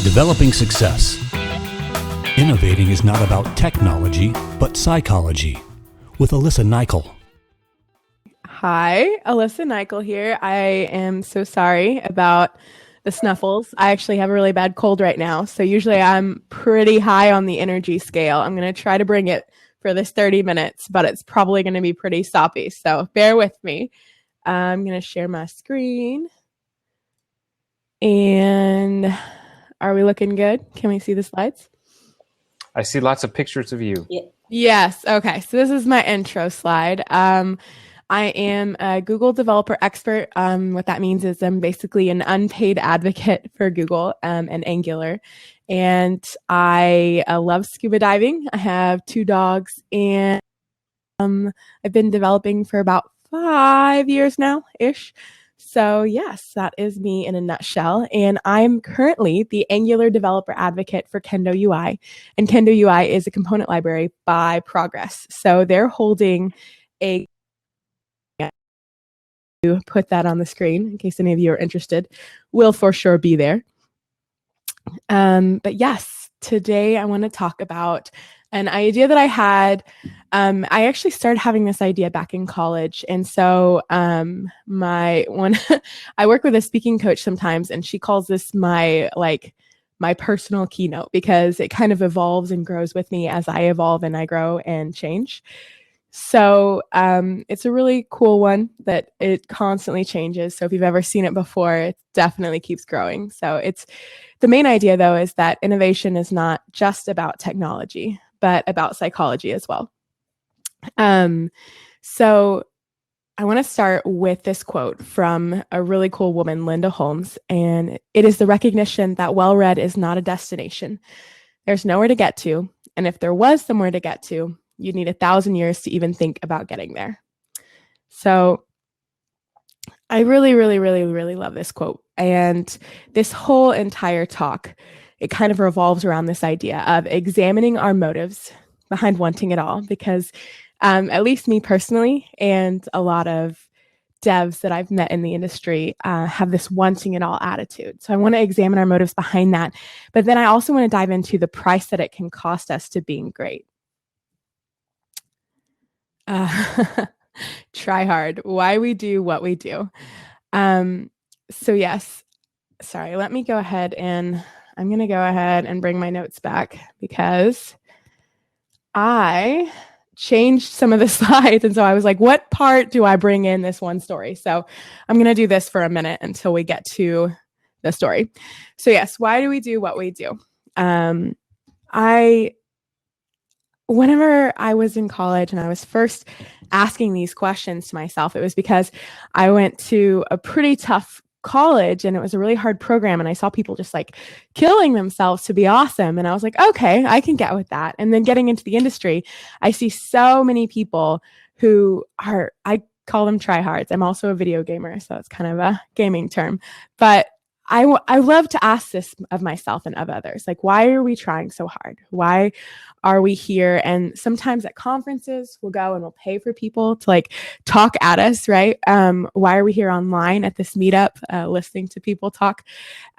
Developing success. Innovating is not about technology, but psychology. With Alyssa Nicoll. Hi, Alyssa Nicoll here. I am so sorry about the snuffles. I actually have a really bad cold right now. So usually I'm pretty high on the energy scale. I'm going to try to bring it for this 30 minutes, but it's probably going to be pretty soppy. So bear with me. I'm going to share my screen. And are we looking good? Can we see the slides? I see lots of pictures of you. Yeah. Yes. Okay. So this is my intro slide. I am a Google developer expert. What that means is I'm basically an unpaid advocate for Google and Angular. And I love scuba diving. I have 2 dogs, and I've been developing for about 5 years now-ish. So yes, that is me in a nutshell. And I'm currently the Angular developer advocate for Kendo UI. And Kendo UI is a component library by Progress. So they're holding a, put that on the screen in case any of you are interested, will for sure be there. But yes, today I want to talk about an idea that I had. I actually started having this idea back in college. And so I work with a speaking coach sometimes, and she calls this my personal keynote, because it kind of evolves and grows with me as I evolve and I grow and change. So it's a really cool one that it constantly changes. So if you've ever seen it before, it definitely keeps growing. So it's the main idea, though, is that innovation is not just about technology, but about psychology as well. So I want to start with this quote from a really cool woman, Holmes, and it is the recognition that well-read is not a destination. There's nowhere to get to, and if there was somewhere to get to, you'd need 1,000 years to even think about getting there. So I really, really, really, really love this quote. And this whole entire talk, it kind of revolves around this idea of examining our motives behind wanting it all, because at least me personally, and a lot of devs that I've met in the industry have this wanting it all attitude. So I want to examine our motives behind that. But then I also want to dive into the price that it can cost us to being great. Try hard. Why we do what we do. So yes, sorry, let me go ahead, and I'm going to go ahead and bring my notes back, because I changed some of the slides. And so I was like, what part do I bring in this one story? So I'm going to do this for a minute until we get to the story. So yes, why do we do what we do? Whenever I was in college and I was first asking these questions to myself, it was because I went to a pretty tough college, and it was a really hard program, and I saw people just like killing themselves to be awesome. And I was like, okay, I can get with that. And then getting into the industry, I see so many people who are, I call them tryhards. I'm also a video gamer, so it's kind of a gaming term. But I love to ask this of myself and of others, like, why are we trying so hard? Why are we here? And sometimes at conferences, we'll go and we'll pay for people to like talk at us, right? Why are we here online at this meetup, listening to people talk?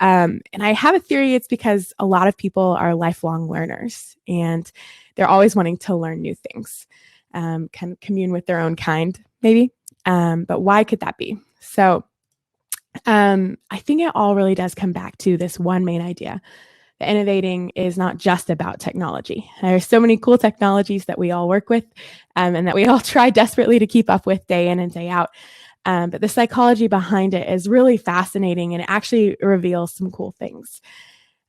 And I have a theory. It's because a lot of people are lifelong learners, and they're always wanting to learn new things, kind of commune with their own kind, maybe. But why could that be? So I think it all really does come back to this one main idea. The innovating is not just about technology. There's so many cool technologies that we all work with, and that we all try desperately to keep up with day in and day out. But the psychology behind it is really fascinating, and it actually reveals some cool things.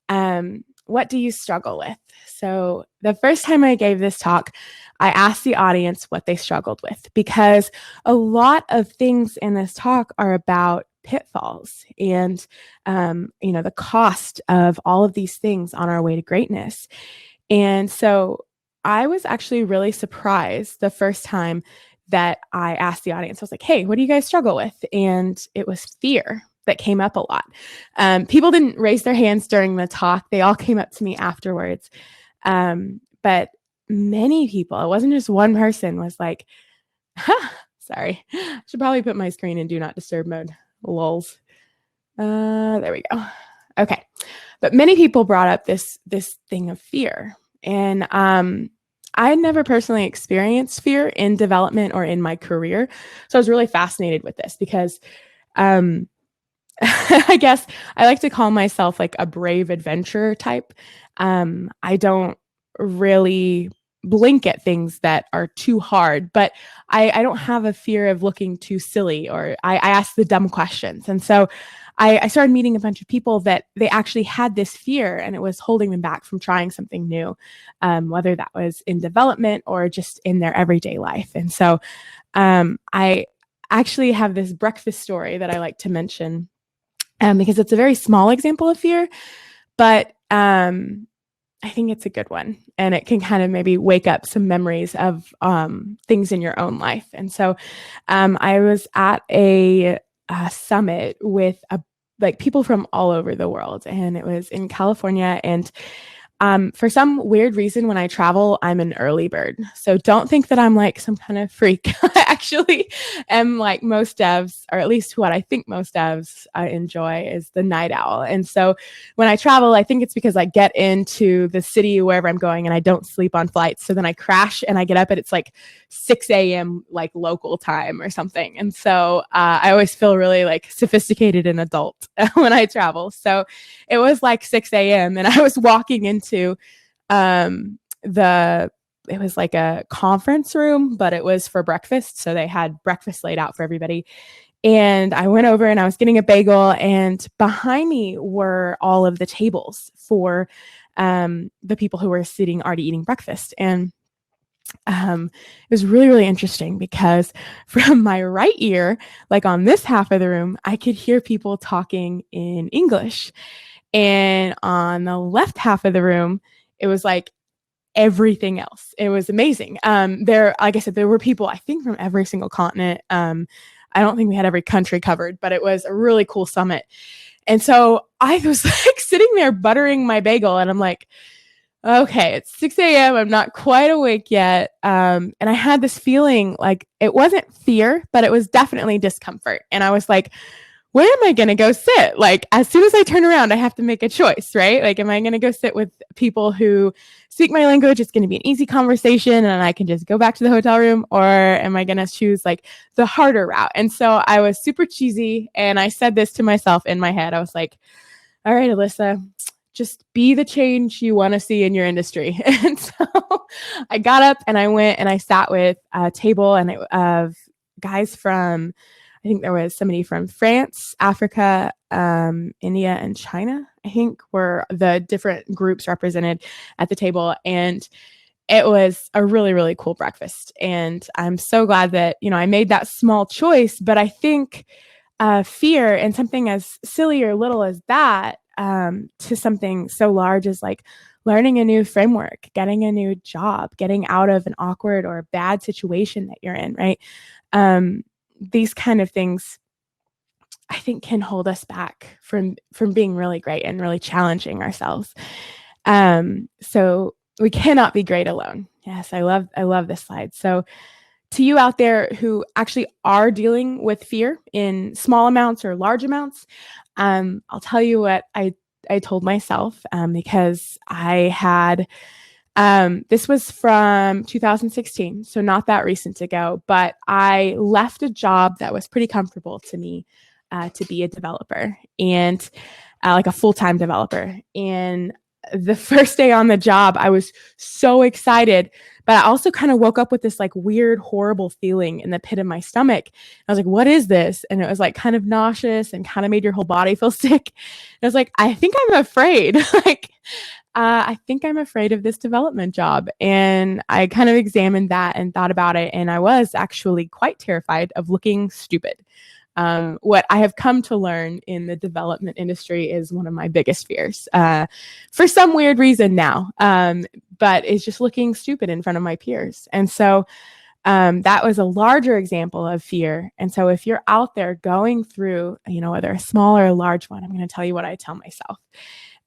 What do you struggle with? So the first time I gave this talk, I asked the audience what they struggled with, because a lot of things in this talk are about pitfalls and, the cost of all of these things on our way to greatness. And so I was actually really surprised the first time that I asked the audience. I was like, hey, what do you guys struggle with? And it was fear that came up a lot. People didn't raise their hands during the talk. They all came up to me afterwards. But many people, it wasn't just one person, was like, sorry, I should probably put my screen in do not disturb mode. Lulz. There we go. Okay. But many people brought up this thing of fear. And I never personally experienced fear in development or in my career. So I was really fascinated with this because I guess I like to call myself like a brave adventurer type. I don't really blink at things that are too hard, but I don't have a fear of looking too silly, or I ask the dumb questions. And so I started meeting a bunch of people that they actually had this fear, and it was holding them back from trying something new, whether that was in development or just in their everyday life. And so I actually have this breakfast story that I like to mention, because it's a very small example of fear, but I think it's a good one, and it can kind of maybe wake up some memories of things in your own life. And so I was at a summit with like people from all over the world, and it was in California. And for some weird reason, when I travel, I'm an early bird. So don't think that I'm like some kind of freak. I actually am like most devs, or at least what I think most devs enjoy is the night owl. And so when I travel, I think it's because I get into the city wherever I'm going and I don't sleep on flights. So then I crash and I get up and it's like 6 a.m. like local time or something. And so I always feel really like sophisticated and adult when I travel. So it was like 6 a.m. and I was walking into it was like a conference room, but it was for breakfast. So they had breakfast laid out for everybody. And I went over and I was getting a bagel, and behind me were all of the tables for the people who were sitting already eating breakfast. And it was really, really interesting because from my right ear, like on this half of the room, I could hear people talking in English. And on the left half of the room, it was like everything else. It was amazing. There, like I said, there were people, I think, from every single continent. I don't think we had every country covered, but it was a really cool summit. And so I was like sitting there buttering my bagel, and I'm like, okay, it's 6 a.m. I'm not quite awake yet. And I had this feeling like it wasn't fear, but it was definitely discomfort. And I was like, where am I going to go sit? Like, as soon as I turn around, I have to make a choice, right? Like, am I going to go sit with people who speak my language? It's going to be an easy conversation and I can just go back to the hotel room, or am I going to choose like the harder route? And so I was super cheesy, and I said this to myself in my head. I was like, all right, Alyssa, just be the change you want to see in your industry. And so I got up and I went and I sat with a table of guys from, I think there was somebody from France, Africa, India, and China, I think, were the different groups represented at the table. And it was a really, really cool breakfast. And I'm so glad that, I made that small choice. But I think fear, and something as silly or little as that, to something so large as like learning a new framework, getting a new job, getting out of an awkward or bad situation that you're in, right? These kind of things, I think, can hold us back from being really great and really challenging ourselves. So we cannot be great alone. Yes, I love this slide. So to you out there who actually are dealing with fear in small amounts or large amounts, I'll tell you what I told myself, because I had, this was from 2016, so not that recent ago, but I left a job that was pretty comfortable to me to be a developer, and like a full-time developer. And the first day on the job, I was so excited, but I also kind of woke up with this like weird, horrible feeling in the pit of my stomach. I was like, what is this? And it was like kind of nauseous and kind of made your whole body feel sick. And I was like, I think I'm afraid. I think I'm afraid of this development job. And I kind of examined that and thought about it. And I was actually quite terrified of looking stupid. What I have come to learn in the development industry is one of my biggest fears, for some weird reason now, but it's just looking stupid in front of my peers. And so that was a larger example of fear. And so if you're out there going through, whether a small or a large one, I'm going to tell you what I tell myself,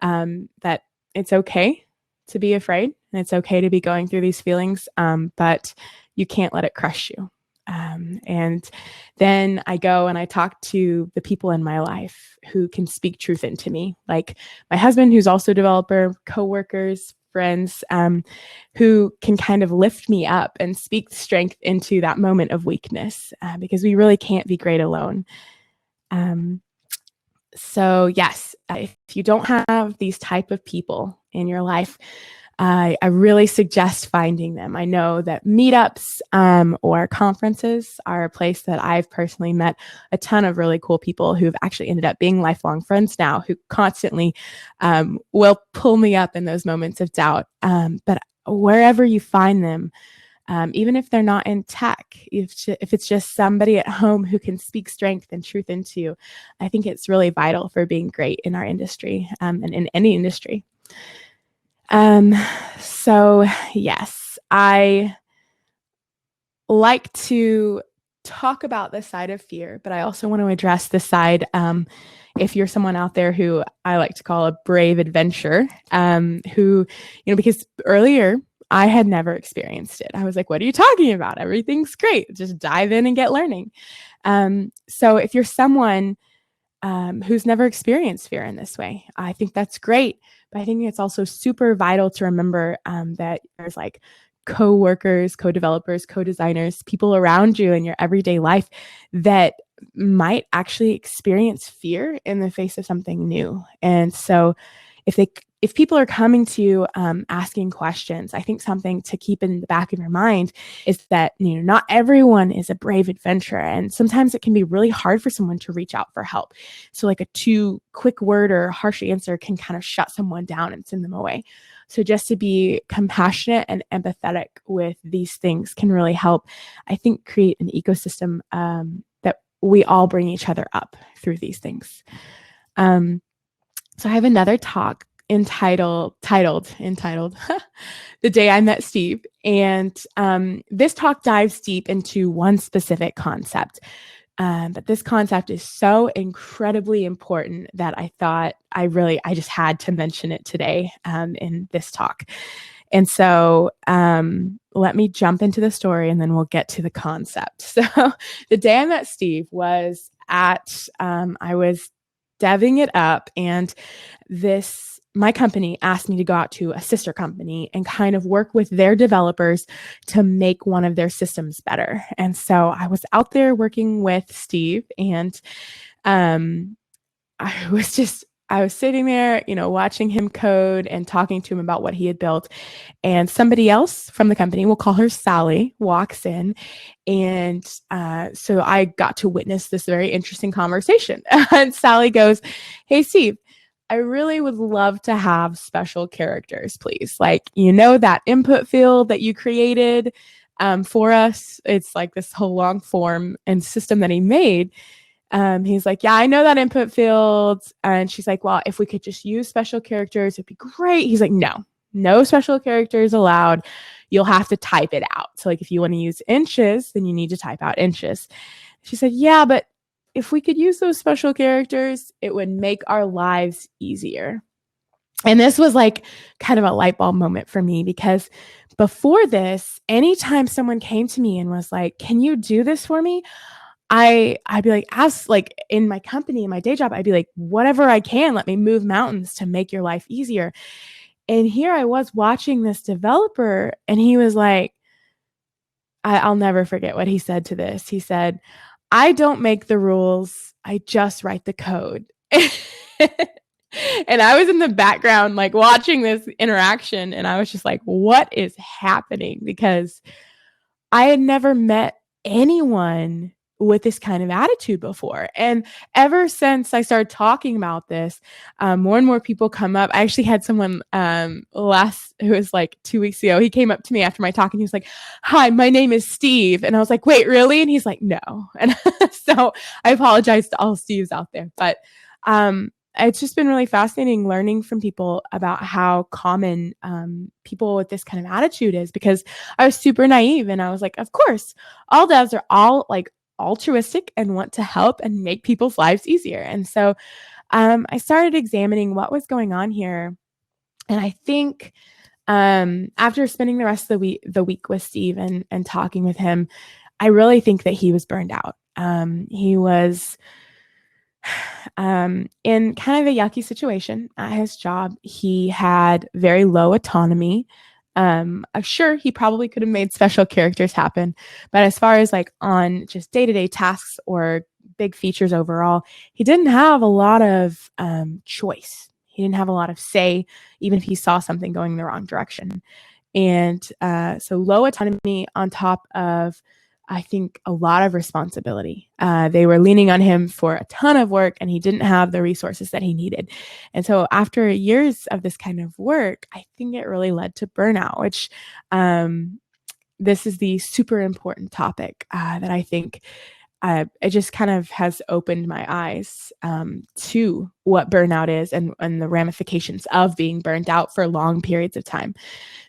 that it's okay to be afraid, and it's okay to be going through these feelings, but you can't let it crush you. And then I go and I talk to the people in my life who can speak truth into me, like my husband, who's also a developer, coworkers, friends, who can kind of lift me up and speak strength into that moment of weakness, because we really can't be great alone. So yes, if you don't have these type of people in your life, I really suggest finding them. I know that meetups or conferences are a place that I've personally met a ton of really cool people who've actually ended up being lifelong friends now, who constantly will pull me up in those moments of doubt. But wherever you find them, even if they're not in tech, if it's just somebody at home who can speak strength and truth into you, I think it's really vital for being great in our industry, and in any industry. So yes, I like to talk about the side of fear, but I also want to address the side, if you're someone out there who I like to call a brave adventurer, who, because earlier I had never experienced it. I was like, what are you talking about? Everything's great. Just dive in and get learning. So if you're someone who's never experienced fear in this way, I think that's great. But I think it's also super vital to remember that there's like co-workers, co-developers, co-designers, people around you in your everyday life that might actually experience fear in the face of something new. And so if people are coming to you asking questions, I think something to keep in the back of your mind is that not everyone is a brave adventurer, and sometimes it can be really hard for someone to reach out for help. So like a too quick word or harsh answer can kind of shut someone down and send them away. So just to be compassionate and empathetic with these things can really help, I think, create an ecosystem that we all bring each other up through these things. So I have another talk entitled The Day I Met Steve. And this talk dives deep into one specific concept. But this concept is so incredibly important that I thought I just had to mention it today in this talk. And so let me jump into the story and then we'll get to the concept. So the day I met Steve was I was deving it up, and my company asked me to go out to a sister company and kind of work with their developers to make one of their systems better. And so I was out there working with Steve, and I was sitting there, watching him code and talking to him about what he had built. And somebody else from the company, we'll call her Sally, walks in. And so I got to witness this very interesting conversation. And Sally goes, "Hey, Steve, I really would love to have special characters, please. Like, that input field that you created for us. It's like this whole long form and system that he made." He's like, "Yeah, I know that input field." And she's like, "Well, if we could just use special characters, it'd be great." He's like, no special characters allowed. You'll have to type it out. So like, if you want to use inches, then you need to type out inches. She said, "Yeah, but if we could use those special characters, it would make our lives easier." And this was like kind of a light bulb moment for me, because before this, anytime someone came to me and was like, "Can you do this for me?" I'd be like, in my company, in my day job, I'd be like, "Whatever I can, let me move mountains to make your life easier." And here I was watching this developer, and he was like, I'll never forget what he said to this. He said, "I don't make the rules. I just write the code." And I was in the background, like watching this interaction, and I was just like, what is happening? Because I had never met anyone with this kind of attitude before. And ever since I started talking about this, more and more people come up. I actually had someone it was like 2 weeks ago. He came up to me after my talk and he was like, "Hi, my name is Steve." And I was like, "Wait, really?" And he's like, "No." And so I apologize to all Steves out there. But it's just been really fascinating learning from people about how common people with this kind of attitude is, because I was super naive and I was like, of course, all devs are all like altruistic and want to help and make people's lives easier. And so I started examining what was going on here. And I think after spending the rest of the week with Steve and talking with him, I really think that he was burned out. He was in kind of a yucky situation at his job. He had very low autonomy. I'm sure he probably could have made special characters happen, but as far as like on just day-to-day tasks or big features overall, he didn't have a lot of choice. He didn't have a lot of say, even if he saw something going in the wrong direction. And so low autonomy on top of, I think, a lot of responsibility. They were leaning on him for a ton of work, and he didn't have the resources that he needed. And so after years of this kind of work, I think it really led to burnout, which this is the super important topic that I think it just kind of has opened my eyes to what burnout is and the ramifications of being burnt out for long periods of time.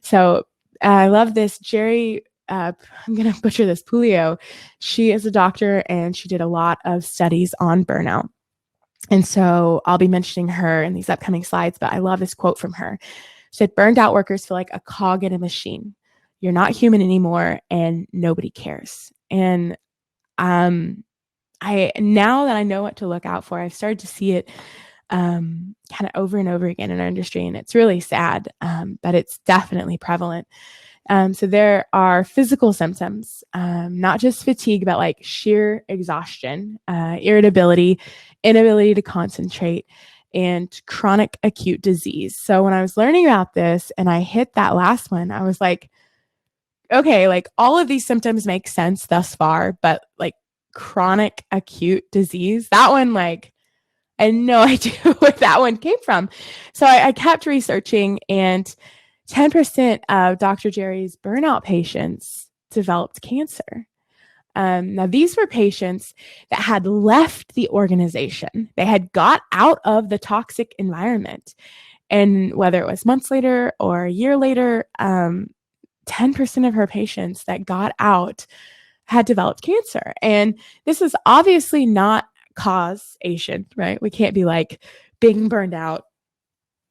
So I love this. Jerry, I'm going to butcher this, Pulio, she is a doctor and she did a lot of studies on burnout. And so I'll be mentioning her in these upcoming slides, but I love this quote from her. She said, "Burned out workers feel like a cog in a machine. You're not human anymore and nobody cares." And now that I know what to look out for, I've started to see it kind of over and over again in our industry, and it's really sad, but it's definitely prevalent. So there are physical symptoms, not just fatigue, but like sheer exhaustion, irritability, inability to concentrate, and chronic acute disease. So when I was learning about this and I hit that last one, I was like, okay, like all of these symptoms make sense thus far, but like chronic acute disease, that one, like, I had no idea where that one came from. So I kept researching, and 10% of Dr. Jerry's burnout patients developed cancer. Now, these were patients that had left the organization. They had got out of the toxic environment. And whether it was months later or a year later, 10% of her patients that got out had developed cancer. And this is obviously not causation, right? We can't be like being burned out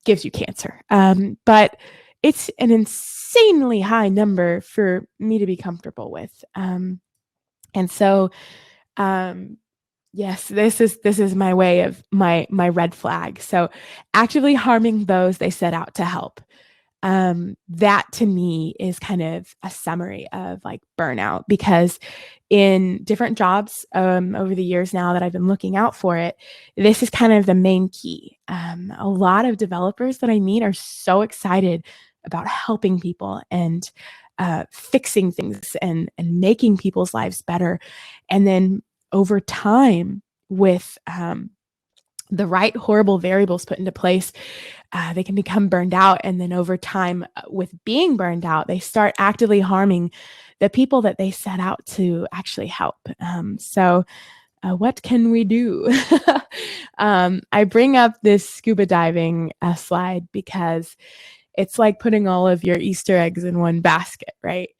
gives you cancer. But it's an insanely high number for me to be comfortable with. And so, yes, this is my way of my red flag. So actively harming those they set out to help. That to me is kind of a summary of like burnout, because in different jobs over the years now that I've been looking out for it, this is kind of the main key. A lot of developers that I meet are so excited about helping people and fixing things and making people's lives better. And then over time, with the right horrible variables put into place, they can become burned out. And then over time, with being burned out, they start actively harming the people that they set out to actually help. So what can we do? I bring up this scuba diving slide because it's like putting all of your Easter eggs in one basket, right?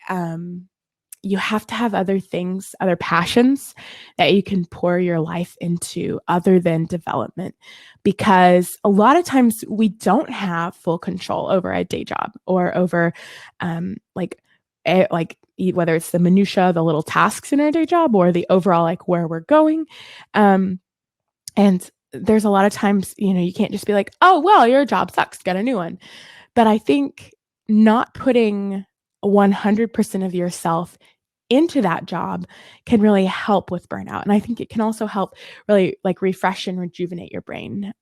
You have to have other things, other passions that you can pour your life into other than development, because a lot of times we don't have full control over a day job or over whether it's the minutia, the little tasks in our day job, or the overall like where we're going. And there's a lot of times, you can't just be like, oh, well, your job sucks, get a new one. But I think not putting 100% of yourself into that job can really help with burnout. And I think it can also help really like refresh and rejuvenate your brain,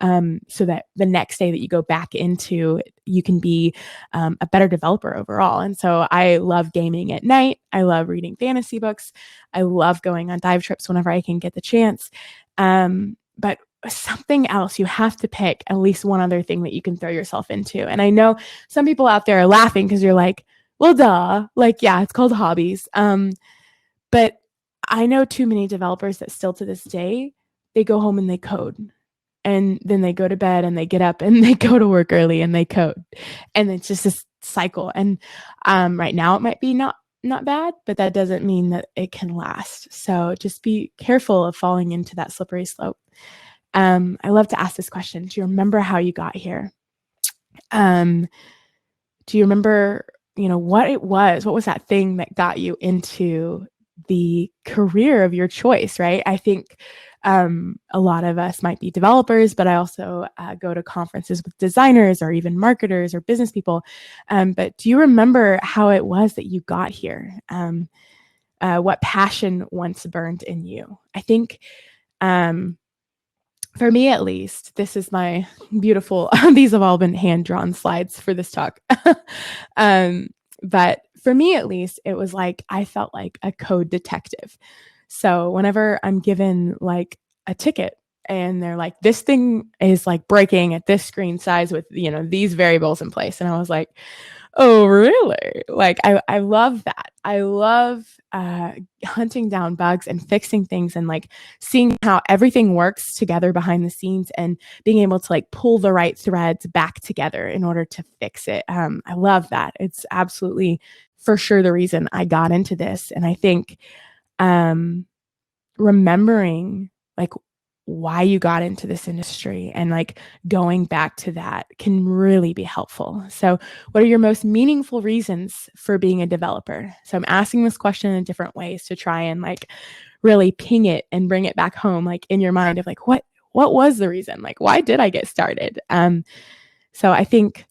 so that the next day that you go back into, you can be a better developer overall. And so I love gaming at night. I love reading fantasy books. I love going on dive trips whenever I can get the chance. But something else, you have to pick at least one other thing that you can throw yourself into. And I know some people out there are laughing because you're like, well, duh, like, yeah, it's called hobbies. But I know too many developers that still to this day, they go home and they code, and then they go to bed and they get up and they go to work early and they code. And it's just this cycle. And right now it might be not bad, but that doesn't mean that it can last. So just be careful of falling into that slippery slope. I love to ask this question. Do you remember how you got here? Do you remember, what it was? What was that thing that got you into the career of your choice, right? I think a lot of us might be developers, but I also go to conferences with designers or even marketers or business people. But do you remember how it was that you got here? What passion once burned in you? I think for me, at least, this is my beautiful, these have all been hand-drawn slides for this talk. But for me, at least, it was like, I felt like a code detective. So whenever I'm given like a ticket and they're like, this thing is like breaking at this screen size with, these variables in place. And I was like, oh, really? Like, I love that. I love hunting down bugs and fixing things and like seeing how everything works together behind the scenes and being able to like pull the right threads back together in order to fix it. I love that. It's absolutely for sure the reason I got into this. And I think remembering like why you got into this industry and like going back to that can really be helpful. So what are your most meaningful reasons for being a developer? So I'm asking this question in different ways to try and like really ping it and bring it back home, like in your mind of like, what was the reason? Like, why did I get started? So I think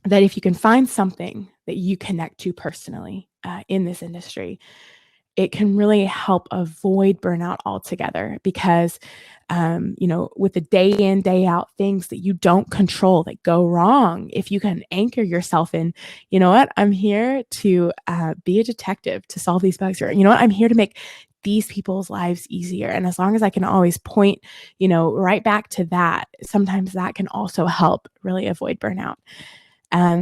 that if you can find something that you connect to personally in this industry, it can really help avoid burnout altogether because, with the day in, day out things that you don't control that go wrong, if you can anchor yourself in, you know what, I'm here to be a detective to solve these bugs, or, you know what, I'm here to make these people's lives easier. And as long as I can always point, right back to that, sometimes that can also help really avoid burnout.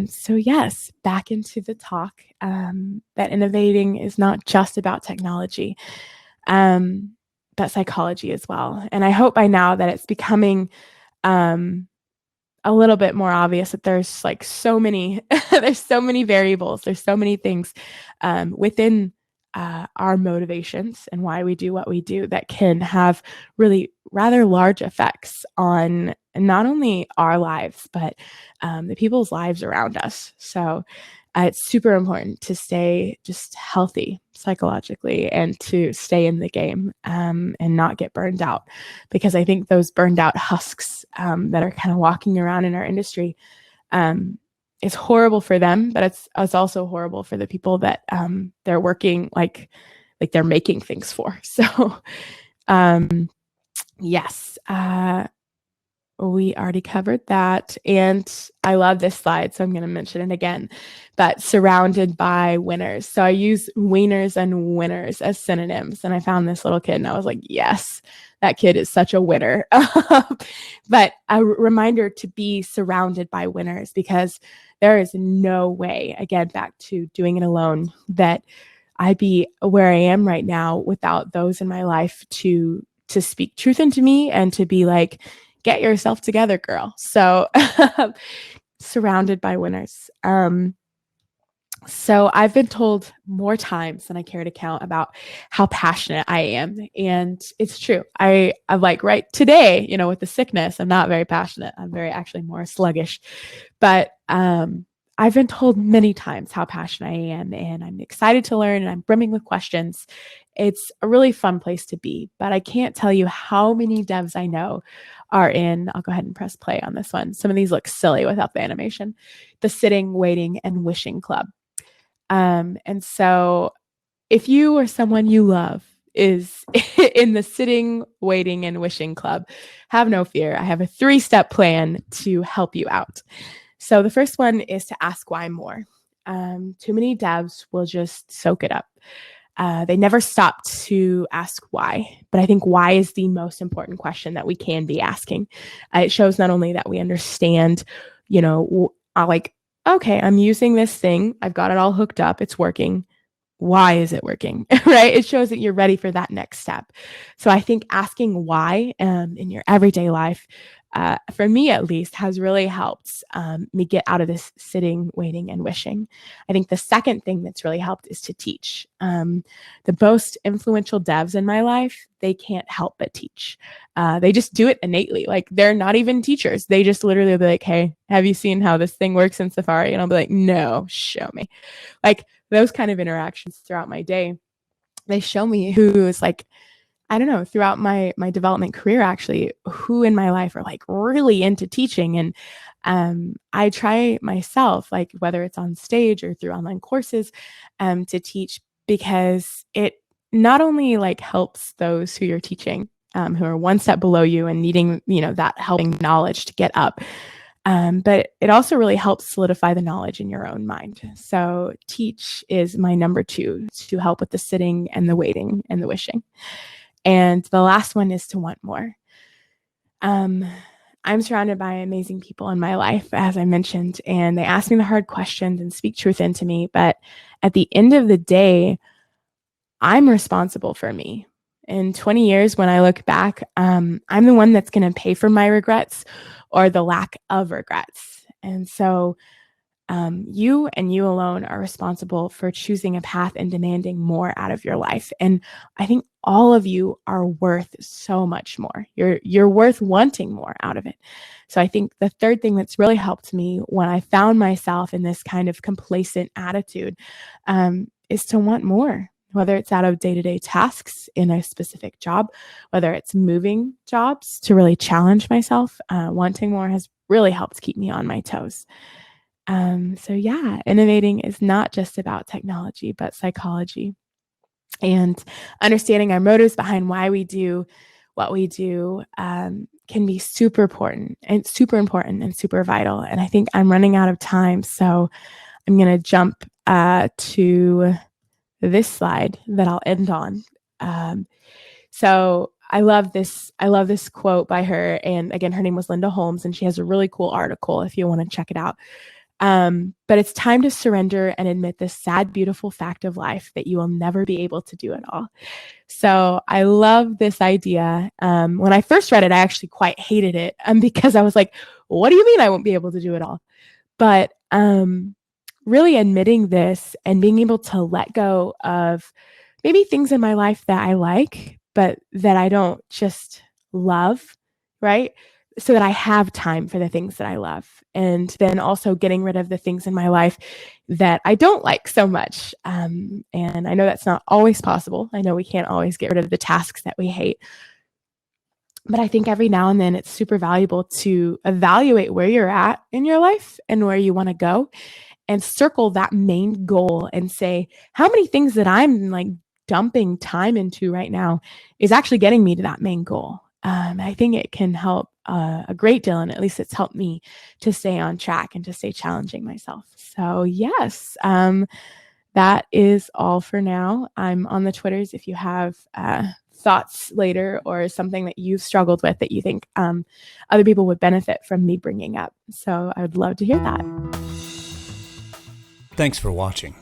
So yes, back into the talk, that innovating is not just about technology, but psychology as well. And I hope by now that it's becoming a little bit more obvious that there's like so many, there's so many variables, there's so many things within our motivations and why we do what we do that can have really rather large effects on not only our lives, but the people's lives around us. So it's super important to stay just healthy psychologically and to stay in the game and not get burned out. Because I think those burned out husks that are kind of walking around in our industry, it's horrible for them, but it's also horrible for the people that they're working like they're making things for. So yes, we already covered that. And I love this slide, so I'm going to mention it again, but surrounded by winners. So I use wieners and winners as synonyms. And I found this little kid and I was like, yes, that kid is such a winner. But a reminder to be surrounded by winners, because there is no way, again, back to doing it alone, that I'd be where I am right now without those in my life to speak truth into me and to be like, get yourself together, girl. So surrounded by winners. So I've been told more times than I care to count about how passionate I am. And it's true. I'm like right today, with the sickness, I'm not very passionate. I'm very actually more sluggish. But I've been told many times how passionate I am, and I'm excited to learn, and I'm brimming with questions. It's a really fun place to be, but I can't tell you how many devs I know are in, I'll go ahead and press play on this one. Some of these look silly without the animation, the sitting, waiting, and wishing club. And so if you or someone you love is in the sitting, waiting, and wishing club, have no fear. I have a 3-step plan to help you out. So the first one is to ask why more. Too many devs will just soak it up. They never stop to ask why, but I think why is the most important question that we can be asking. It shows not only that we understand, like, okay, I'm using this thing. I've got it all hooked up. It's working. Why is it working? Right? It shows that you're ready for that next step. So I think asking why in your everyday life, for me at least, has really helped me get out of this sitting, waiting, and wishing. I think the second thing that's really helped is to teach. The most influential devs in my life, they can't help but teach. They just do it innately. Like, they're not even teachers. They just literally be like, hey, have you seen how this thing works in Safari? And I'll be like, no, show me. Like, those kind of interactions throughout my day they show me who's like, I don't know, throughout my development career, actually, who in my life are like really into teaching. And I try myself, like whether it's on stage or through online courses, to teach, because it not only like helps those who you're teaching, who are one step below you and needing, that helping knowledge to get up. But it also really helps solidify the knowledge in your own mind. So teach is my number 2, to help with the sitting and the waiting and the wishing. And the last one is to want more. I'm surrounded by amazing people in my life, as I mentioned, and they ask me the hard questions and speak truth into me. But at the end of the day, I'm responsible for me. In 20 years, when I look back, I'm the one that's going to pay for my regrets or the lack of regrets. And so you and you alone are responsible for choosing a path and demanding more out of your life. And I think all of you are worth so much more. You're worth wanting more out of it. So I think the third thing that's really helped me when I found myself in this kind of complacent attitude is to want more, whether it's out of day-to-day tasks in a specific job, whether it's moving jobs to really challenge myself. Wanting more has really helped keep me on my toes. So yeah, innovating is not just about technology, but psychology, and understanding our motives behind why we do what we do can be super important and super vital. And I think I'm running out of time, so I'm going to jump to this slide that I'll end on. So I love this quote by her. And again, her name was Linda Holmes, and she has a really cool article if you want to check it out. But it's time to surrender and admit the sad, beautiful fact of life that you will never be able to do it all. So I love this idea. When I first read it, I actually quite hated it because I was like, what do you mean I won't be able to do it all? But really admitting this and being able to let go of maybe things in my life that I like, but that I don't just love, right? So that I have time for the things that I love. And then also getting rid of the things in my life that I don't like so much. And I know that's not always possible. I know we can't always get rid of the tasks that we hate. But I think every now and then it's super valuable to evaluate where you're at in your life and where you want to go, and circle that main goal and say, how many things that I'm like dumping time into right now is actually getting me to that main goal? I think it can help a great deal, and at least it's helped me to stay on track and to stay challenging myself. So yes, that is all for now. I'm on the Twitters if you have thoughts later or something that you've struggled with that you think other people would benefit from me bringing up. So I would love to hear that. Thanks for watching.